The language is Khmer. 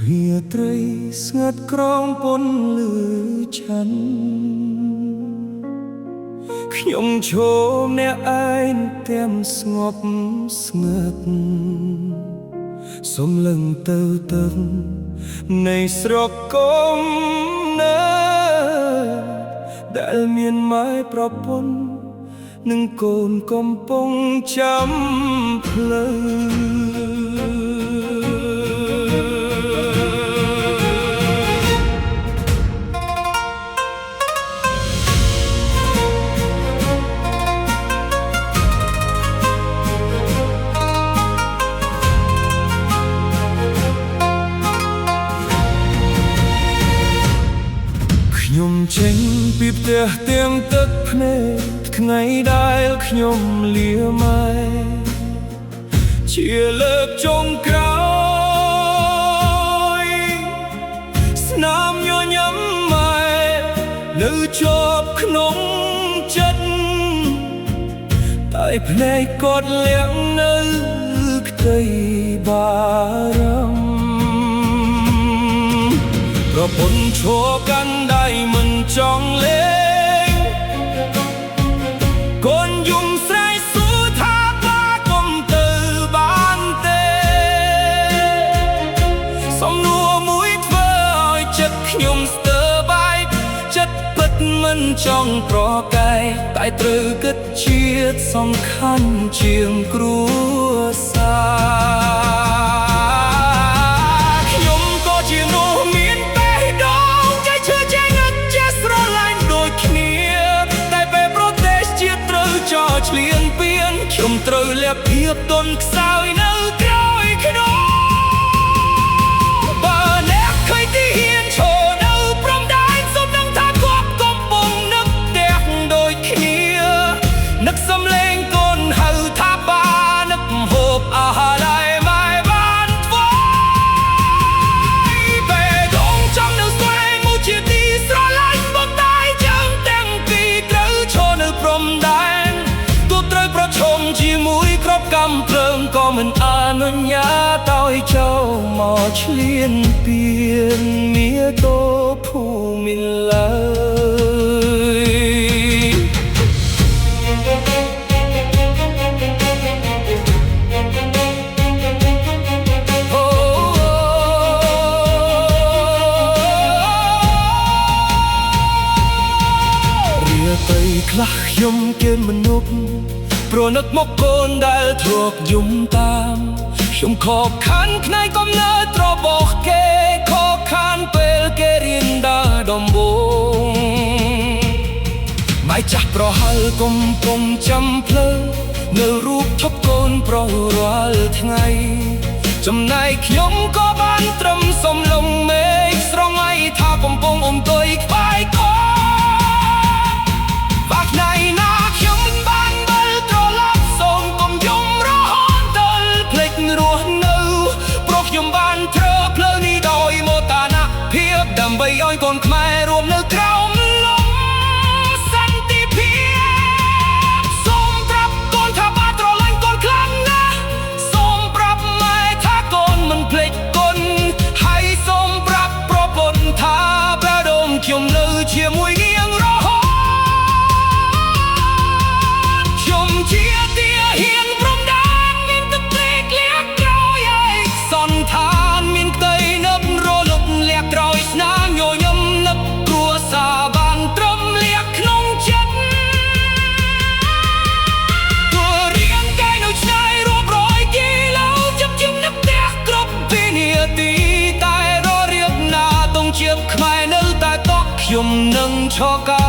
រាត្រីស្ងាត់ក្រោមពន្លឺច័ន្ទខ្ញុំឈរម្នាក់ឯងទាំងស្ងប់ស្ងាត់សំឡឹងទៅនៃស្រុកកំណើតដែលមានម៉ែប្រពន្ធនិងកូនកំពុងចាំផ្លូវខ្ញុំចេញពីផ្ទះទាំងទឹកភ្នែកថ្ងៃដែលខ្ញុំលាម៉ែជាលើកចុងក្រោយស្នាមញញឹមម៉ែនៅជាប់ក្នុងចិត្តតែភ្នែកគាត់លាក់នៅក្តីបារម្ភប្រពន្ធឈរកាន់ដៃមិនចង់លេងកូនយំស្រែកសួរថាបាកុំទៅបានទេសំណួរមួយធ្វើឲ្យចិត្តខ្ញុំស្ទើរបែកចិត្តពិតមិនចង់ប្រកែកតែត្រូវគិតជាតិសំខាន់ជាងគ្រួសារឆ្លៀនពៀនខ្ញុំត្រូវលាក់ភាពទន់ខ្សោយនៅក្រោយខ្នងបើអ្នកឃើញទីហ៊ានឈរនៅព្រំដែនសូមដឹងថាគាត់កំពុងនឹកផ្ទះដូចគ្នានឹកសំឡេងកូនហៅថាបានឹកហូបអាហារដែលម៉ែបានធ្វើពេលដងចង់នៅស្វែងមកជាទីស្រឡាញ់បងតែយើងទាំងពីរត្រូវឈរនៅព្រំដែនប្រឈមជាមួយក្របកំភ្លើងក៏មិនអនុញ្ញាតឲ្យចូលមកឆ្លៀនពៀនមាតោភូមិឡើយរាត្រីខ្លះខ្ញុំគិតមនុស្សព្រោះនឹកមកកូនដែលធ្លាប់យំតាមខ្ញុំខកខានផ្នែកកំណើតរបស់គេខកខានពេលគេរៀនដើរដំបូងម៉ែចាស់ប្រហែលកំពុងចាំភ្លើនៅរូបថប់កូនប្រុសរាល់ថ្ងៃចំណែកខ្ញុំក៏បានត្រឹមសំឡុងមេឃស្រងៃថាកំពុងអង្គុយក្បែរកូនបាក់ណៃណាខ្ញុំមិនបានខ្ញុំបានធ្វើផ្លូវនេះដោយមោទនភាពដើម្បីឲ្យកូនខ្មែររួមនៅក្រោមលំសន្តិភាពសូមប្រាប់កូនថាបាទស្រឡាញ់កូនខ្លាំងណាស់សូមប្រាប់ម៉ែថាកូនមិនភ្លេចគុណហើយសូមប្រាប់ប្រពន្ធថាប្រដុំខ្ញុំនៅជាមួយនាងរហូតខ្ញុំជាទាហានព្រំដែនមានទឹកភ្លេចលាក់ក្រោយឯកសន្តានមានក្តីនឹករលត់លាក់ក្រោយស្នាមញញឹមនឹកគ្រួសារបានត្រឹមលាក់ក្នុងចិត្តទោះរាងកាយនៅឆ្ងាយរាប់រយគីឡូចាប់ជាងនឹកផ្ទះគ្រប់វិនាទីតែររៀបណាទង់ជាខ្មែរនៅតែតក់ខ្ញុំនឹងឈរ